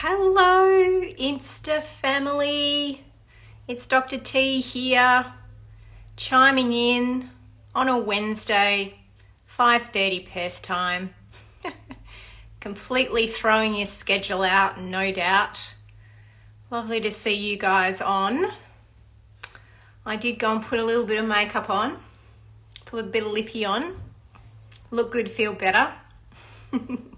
Hello, Insta family. It's Dr. T here, chiming in on a Wednesday, 5:30 Perth time. Completely throwing your schedule out, no doubt. Lovely to see you guys on. I did go and put a little bit of makeup on, put a bit of lippy on, look good, feel better. And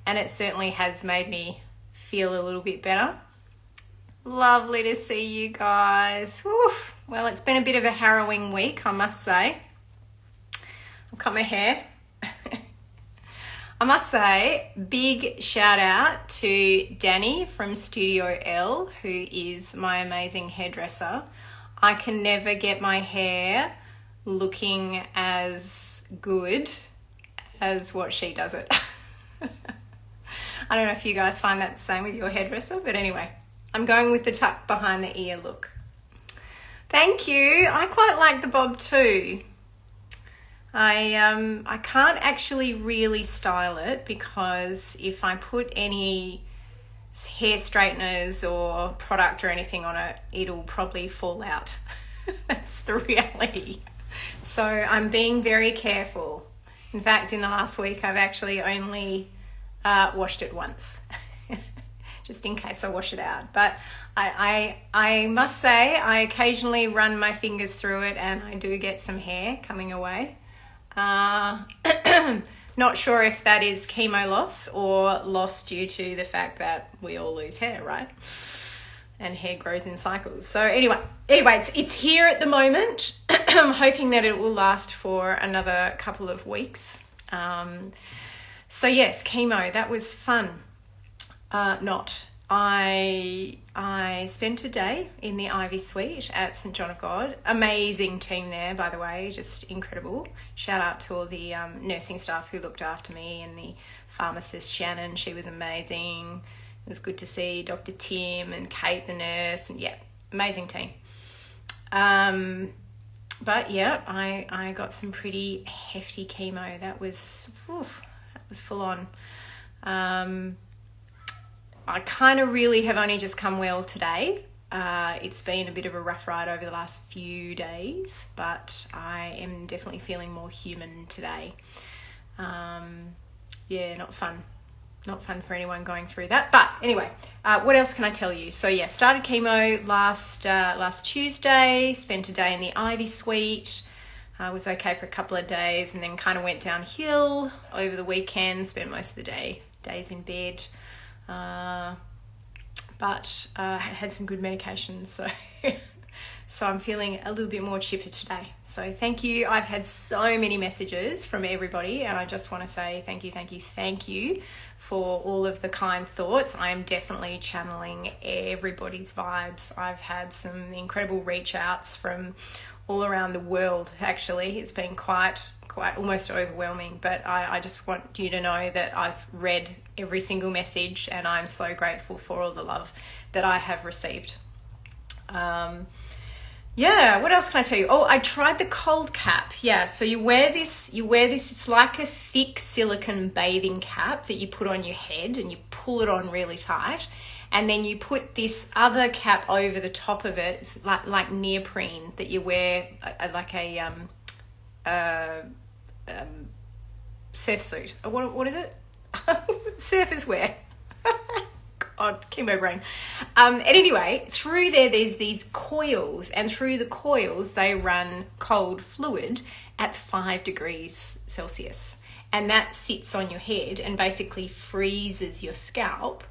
it certainly has made me feel a little bit better. Lovely to see you guys. Oof. Well, it's been a bit of a harrowing week, I must say. I've cut my hair. I must say, big shout out to Danny from Studio L, who is my amazing hairdresser. I can never get my hair looking as good as what she does it. I don't know if you guys find that the same with your hairdresser, but anyway, I'm going with the tuck behind the ear look. Thank you. I quite like the bob too. I can't actually really style it because if I put any hair straighteners or product or anything on it, it'll probably fall out. That's the reality. So I'm being very careful. In fact, in the last week, I've actually only washed it once, just in case I wash it out. But I must say, I occasionally run my fingers through it and I do get some hair coming away. Not sure if that is chemo loss or loss due to the fact that we all lose hair, right? And hair grows in cycles. So anyway, it's here at the moment. I'm hoping that it will last for another couple of weeks. So yes, chemo, that was fun. I spent a day in the Ivy Suite at St John of God. Amazing team there, by the way, just incredible. Shout out to all the nursing staff who looked after me and the pharmacist Shannon, she was amazing. It was good to see Dr. Tim and Kate, the nurse, and yeah, amazing team. But yeah, I got some pretty hefty chemo. That was full on. I kind of really have only just come well today. It's been a bit of a rough ride over the last few days, but I am definitely feeling more human today. Yeah, not fun. Not fun for anyone going through that. But anyway, what else can I tell you? So yeah, started chemo last Tuesday, spent a day in the Ivy Suite. Was okay for a couple of days and then kind of went downhill over the weekend, spent most of the days in bed. But I had some good medications, so I'm feeling a little bit more chipper today. So thank you. I've had so many messages from everybody and I just want to say thank you for all of the kind thoughts. I am definitely channeling everybody's vibes. I've had some incredible reach outs from all around the world, actually. It's been quite almost overwhelming, but I just want you to know that I've read every single message and I'm so grateful for all the love that I have received. Yeah, what else can I tell you? Oh, I tried the cold cap. Yeah, so you wear this, it's like a thick silicone bathing cap that you put on your head and you pull it on really tight. And then you put this other cap over the top of it. It's like neoprene that you wear, like a surf suit. What is it? Surfers wear. God, chemo brain. And anyway, through there's these coils, and through the coils they run cold fluid at 5 degrees Celsius, and that sits on your head and basically freezes your scalp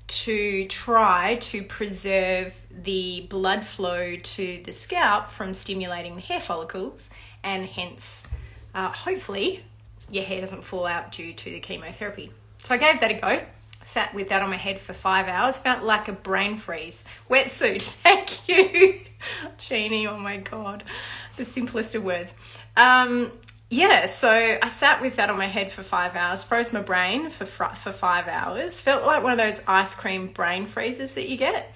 to try to preserve the blood flow to the scalp from stimulating the hair follicles, and hence hopefully your hair doesn't fall out due to the chemotherapy. So I gave that a go. Sat with that on my head for 5 hours. Felt like a brain freeze. Wetsuit, thank you. Jeannie, oh my God. The simplest of words. Yeah, so I sat with that on my head for 5 hours, froze my brain for 5 hours. Felt like one of those ice cream brain freezes that you get.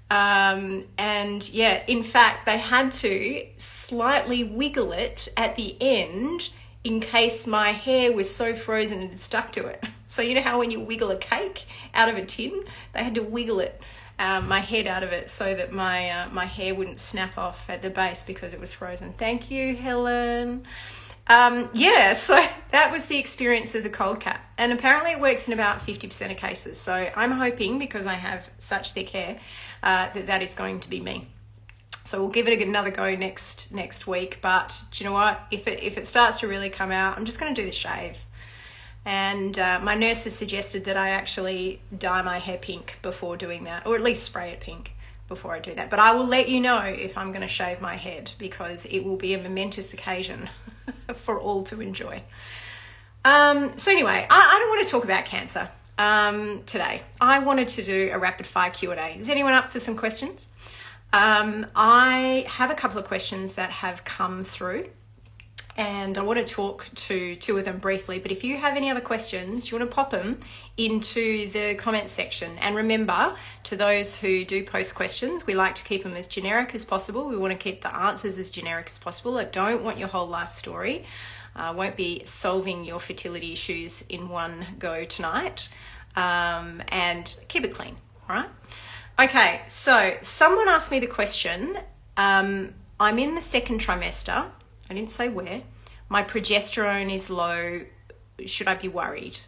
And yeah, in fact, they had to slightly wiggle it at the end in case my hair was so frozen and it stuck to it. So you know how when you wiggle a cake out of a tin, they had to wiggle it, my head out of it, so that my hair wouldn't snap off at the base because it was frozen. Thank you, Helen. Yeah, so that was the experience of the cold cap. And apparently it works in about 50% of cases. So I'm hoping, because I have such thick hair, that is going to be me. So we'll give it another go next week. But do you know what? If it starts to really come out, I'm just going to do the shave. And my nurse has suggested that I actually dye my hair pink before doing that, or at least spray it pink before I do that. But I will let you know if I'm going to shave my head, because it will be a momentous occasion for all to enjoy. So anyway, I don't want to talk about cancer today. I wanted to do a rapid fire Q&A. Is anyone up for some questions? I have a couple of questions that have come through, and I want to talk to two of them briefly. But if you have any other questions, you want to pop them into the comments section. And remember, to those who do post questions, we like to keep them as generic as possible. We want to keep the answers as generic as possible. I don't want your whole life story. I won't be solving your fertility issues in one go tonight. And keep it clean, all right? Okay, so someone asked me the question, I'm in the second trimester. I didn't say where. My progesterone is low. Should I be worried?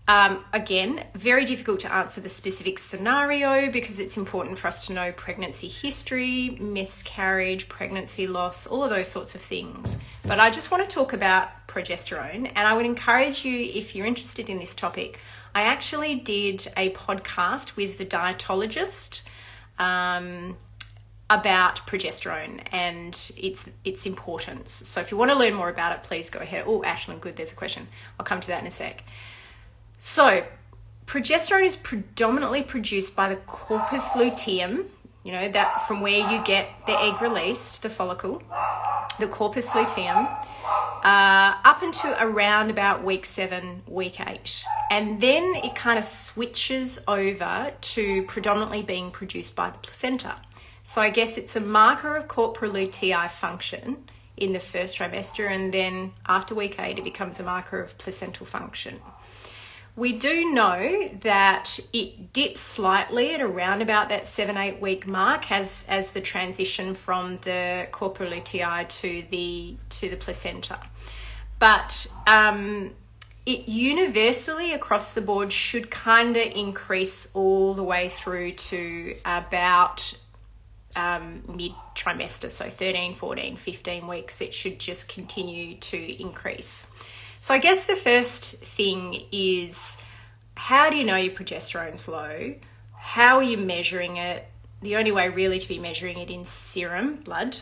Again, very difficult to answer the specific scenario, because it's important for us to know pregnancy history, miscarriage, pregnancy loss, all of those sorts of things. But I just want to talk about progesterone, and I would encourage you, if you're interested in this topic, I actually did a podcast with the dietologist about progesterone and its importance. So if you want to learn more about it, please go ahead. Oh, Ashlyn, good, there's a question. I'll come to that in a sec. So progesterone is predominantly produced by the corpus luteum, you know, that from where you get the egg released, the follicle, the corpus luteum, up until around about week 7, week 8. And then it kind of switches over to predominantly being produced by the placenta. So I guess it's a marker of corpus luteal function in the first trimester, and then after week 8, it becomes a marker of placental function. We do know that it dips slightly at around about that 7-8 week mark as the transition from the corpus luteal to the placenta. But it universally across the board should kind of increase all the way through to about mid-trimester, so 13, 14, 15 weeks. It should just continue to increase. So I guess the first thing is, how do you know your progesterone's low? How are you measuring it? The only way really to be measuring it in serum, blood.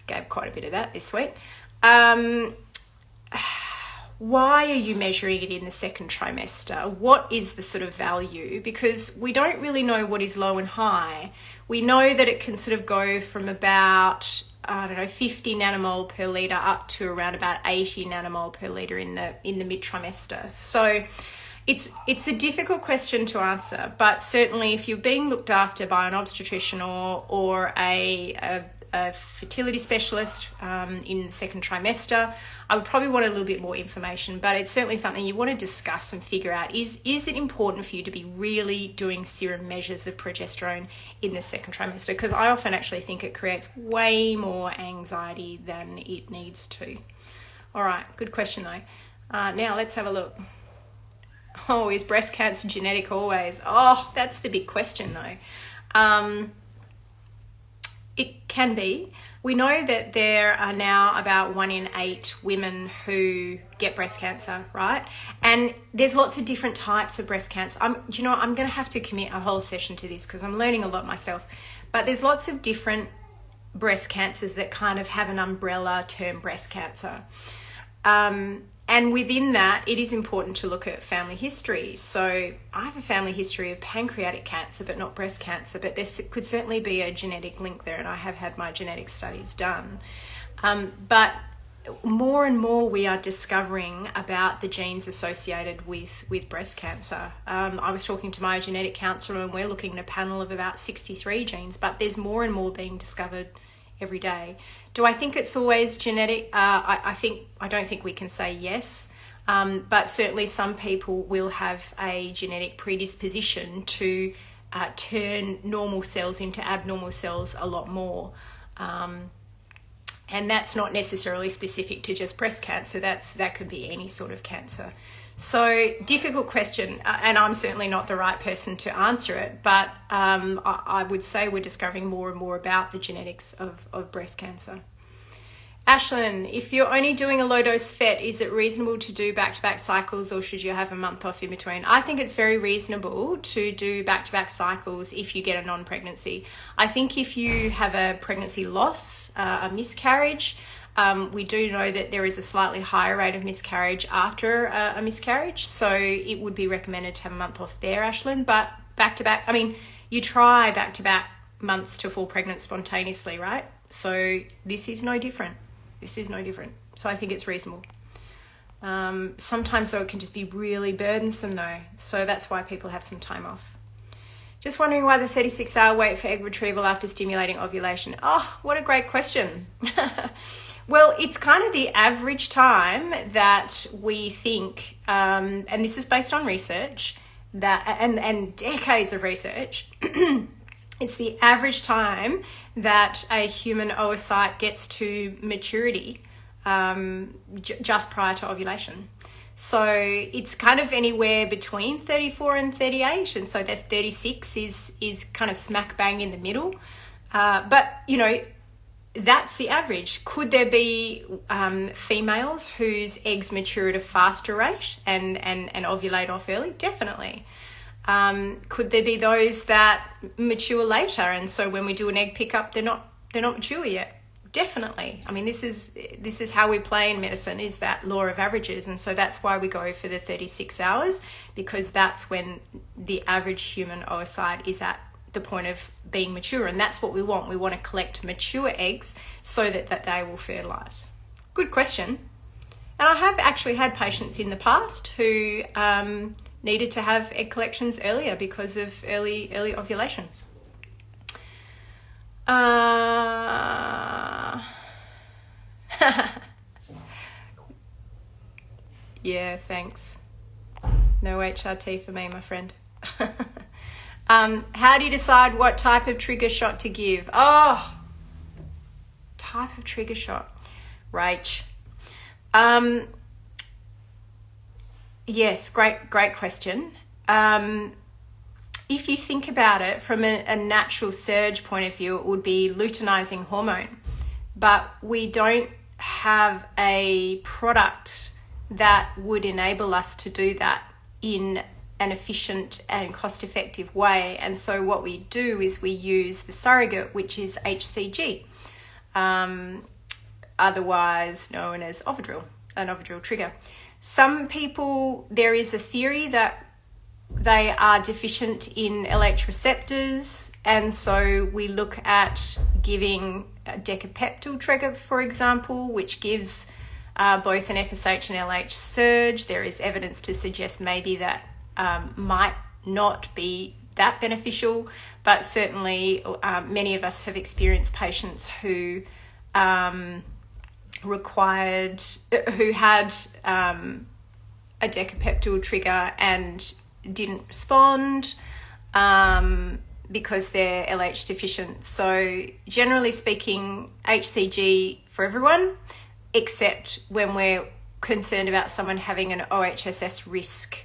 Gave quite a bit of that this week. Why are you measuring it in the second trimester? What is the sort of value? Because we don't really know what is low and high. We know that it can sort of go from about 50 nanomole per litre up to around about 80 nanomole per litre in the mid-trimester. So it's a difficult question to answer, but certainly if you're being looked after by an obstetrician or a fertility specialist in the second trimester, I would probably want a little bit more information, but it's certainly something you want to discuss and figure out. Is it important for you to be really doing serum measures of progesterone in the second trimester? Because I often actually think it creates way more anxiety than it needs to. All right, good question though. Now let's have a look. Oh, is breast cancer genetic always? Oh, that's the big question though. It can be. We know that there are now about 1 in 8 women who get breast cancer, right? And there's lots of different types of breast cancer. I'm going to have to commit a whole session to this because I'm learning a lot myself. But there's lots of different breast cancers that kind of have an umbrella term breast cancer. And within that, it is important to look at family history. So I have a family history of pancreatic cancer, but not breast cancer, but there could certainly be a genetic link there, and I have had my genetic studies done. But more and more we are discovering about the genes associated with breast cancer. I was talking to my genetic counsellor, and we're looking at a panel of about 63 genes, but there's more and more being discovered every day. Do I think it's always genetic? I don't think we can say yes, but certainly some people will have a genetic predisposition to turn normal cells into abnormal cells a lot more. And that's not necessarily specific to just breast cancer. That could be any sort of cancer. So, difficult question, and I'm certainly not the right person to answer it, but I would say we're discovering more and more about the genetics of breast cancer. Ashlyn, if you're only doing a low-dose FET, is it reasonable to do back-to-back cycles, or should you have a month off in between? I think it's very reasonable to do back-to-back cycles if you get a non-pregnancy. I think if you have a pregnancy loss, a miscarriage, we do know that there is a slightly higher rate of miscarriage after a miscarriage, so it would be recommended to have a month off there, Ashlyn. But back-to-back, I mean, you try back-to-back months to fall pregnant spontaneously, right? So this is no different. So I think it's reasonable. Sometimes, though, it can just be really burdensome, though. So that's why people have some time off. Just wondering why the 36-hour wait for egg retrieval after stimulating ovulation. Oh, what a great question. Well, it's kind of the average time that we think, and this is based on research, that and decades of research, it's the average time that a human oocyte gets to maturity just prior to ovulation. So it's kind of anywhere between 34 and 38, and so that 36 is kind of smack bang in the middle. But, you know, that's the average. Could there be females whose eggs mature at a faster rate and ovulate off early? Definitely. Could there be those that mature later, and so when we do an egg pickup, they're not mature yet? Definitely. I mean, this is how we play in medicine, is that law of averages, and so that's why we go for the 36 hours, because that's when the average human oocyte is at the point of being mature, and that's what we want. We want to collect mature eggs so that they will fertilise. Good question. And I have actually had patients in the past who needed to have egg collections earlier because of early ovulation. Yeah, thanks. No HRT for me, my friend. How do you decide what type of trigger shot to give? Oh, type of trigger shot. Rach. Yes, great question. If you think about it from a natural surge point of view, it would be luteinizing hormone. But we don't have a product that would enable us to do that in an efficient and cost-effective way. And so what we do is we use the surrogate, which is HCG, otherwise known as Ovidril, an Ovidril trigger. Some people, there is a theory that they are deficient in LH receptors, and so we look at giving a decapeptyl trigger, for example, which gives both an FSH and LH surge. There is evidence to suggest maybe that might not be that beneficial, but certainly many of us have experienced patients who had a decapeptyl trigger and didn't respond because they're LH deficient. So generally speaking, HCG for everyone, except when we're concerned about someone having an OHSS risk,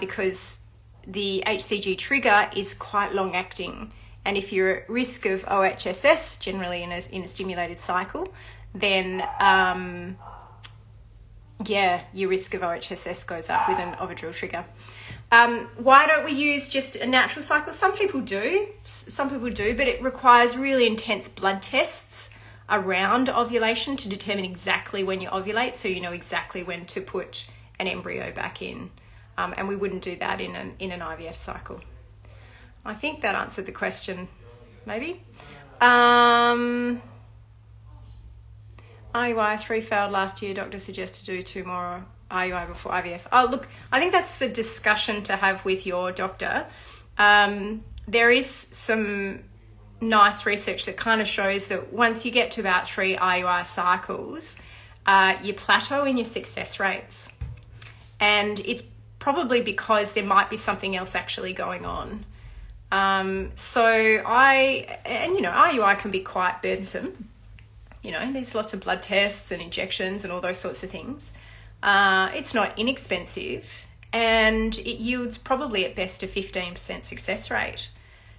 because the HCG trigger is quite long acting. And if you're at risk of OHSS, generally in a stimulated cycle, then your risk of OHSS goes up with an Ovidril trigger. Why don't we use just a natural cycle? Some people do, but it requires really intense blood tests around ovulation to determine exactly when you ovulate, so you know exactly when to put an embryo back in. And we wouldn't do that in an IVF cycle. I think that answered the question, maybe. IUI 3 failed last year. Doctor suggests to do 2 more IUI before IVF. Oh, look, I think that's a discussion to have with your doctor. There is some nice research that kind of shows that once you get to about 3 IUI cycles, you plateau in your success rates. And it's probably because there might be something else actually going on. IUI can be quite burdensome. There's lots of blood tests and injections and all those sorts of things. It's not inexpensive, and it yields probably at best a 15% success rate.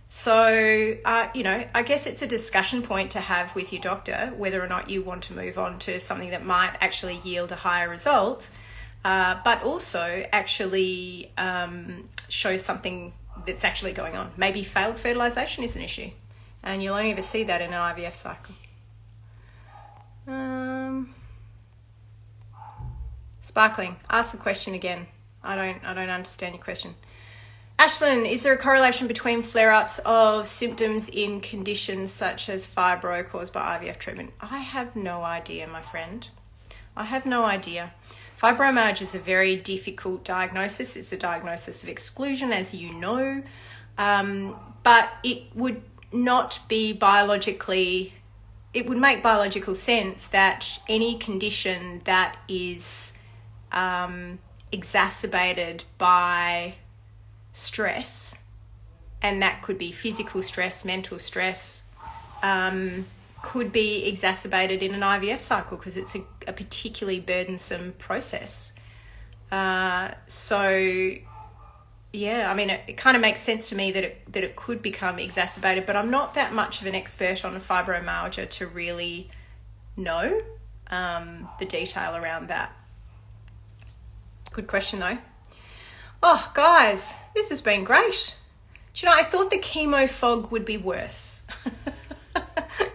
So, I guess it's a discussion point to have with your doctor whether or not you want to move on to something that might actually yield a higher result, but also actually show something that's actually going on. Maybe failed fertilization is an issue, and you'll only ever see that in an IVF cycle. Sparkling, ask the question again. I don't understand your question. Ashlyn, is there a correlation between flare-ups of symptoms in conditions such as fibro caused by IVF treatment? I have no idea, my friend. I have no idea. Fibromyalgia is a very difficult diagnosis. It's a diagnosis of exclusion, as you know, but it would not be biologically... It would make biological sense that any condition that is exacerbated by stress, and that could be physical stress, mental stress, could be exacerbated in an IVF cycle because it's a particularly burdensome process. It kind of makes sense to me that it could become exacerbated, but I'm not that much of an expert on fibromyalgia to really know the detail around that. Good question though. Oh, guys, this has been great. Do you know, I thought the chemo fog would be worse.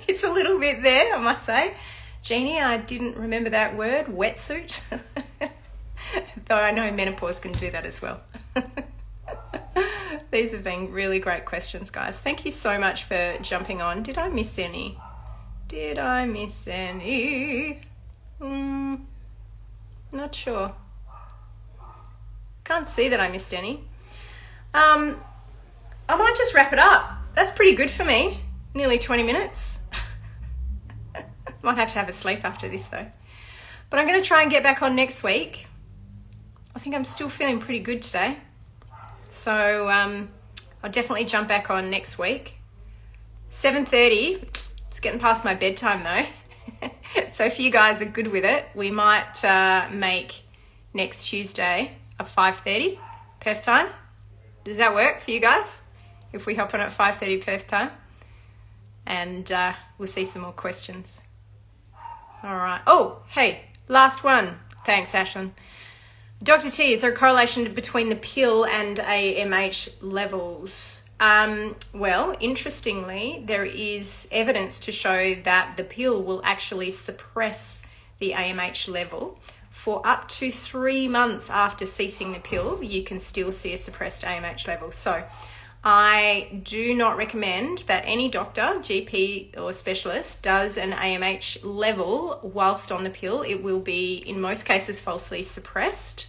It's a little bit there, I must say. Jeannie, I didn't remember that word, wetsuit. Though I know menopause can do that as well. These have been really great questions, guys. Thank you so much for jumping on. Did I miss any? Not sure. Can't see that I missed any. I might just wrap it up. That's pretty good for me. Nearly 20 minutes. Might have to have a sleep after this though. But I'm going to try and get back on next week. I think I'm still feeling pretty good today. So I'll definitely jump back on next week. 7:30. It's getting past my bedtime though. So if you guys are good with it, we might make next Tuesday at 5:30 Perth time. Does that work for you guys? If we hop on at 5:30 Perth time? And we'll see some more questions. All right. Oh, hey, last one. Thanks, Ashlyn. Dr. T, is there a correlation between the pill and AMH levels? Well, interestingly, there is evidence to show that the pill will actually suppress the AMH level. For up to 3 months after ceasing the pill, you can still see a suppressed AMH level. So I do not recommend that any doctor, GP or specialist does an AMH level whilst on the pill. It will be, in most cases, falsely suppressed.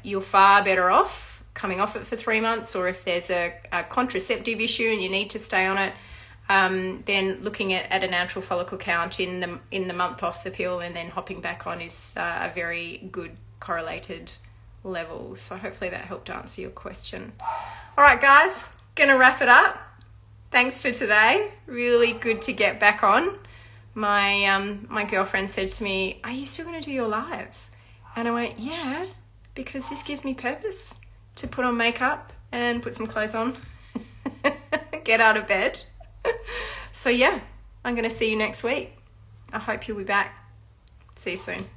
You're far better off coming off it for 3 months, or if there's a contraceptive issue and you need to stay on it, then looking at a natural follicle count in the month off the pill and then hopping back on is a very good correlated level. So hopefully that helped answer your question. All right, guys, gonna wrap it up. Thanks for today. Really good to get back on. My girlfriend said to me, "Are you still gonna do your lives?" And I went, "Yeah, because this gives me purpose to put on makeup and put some clothes on, get out of bed." So yeah, I'm gonna see you next week. I hope you'll be back. See you soon.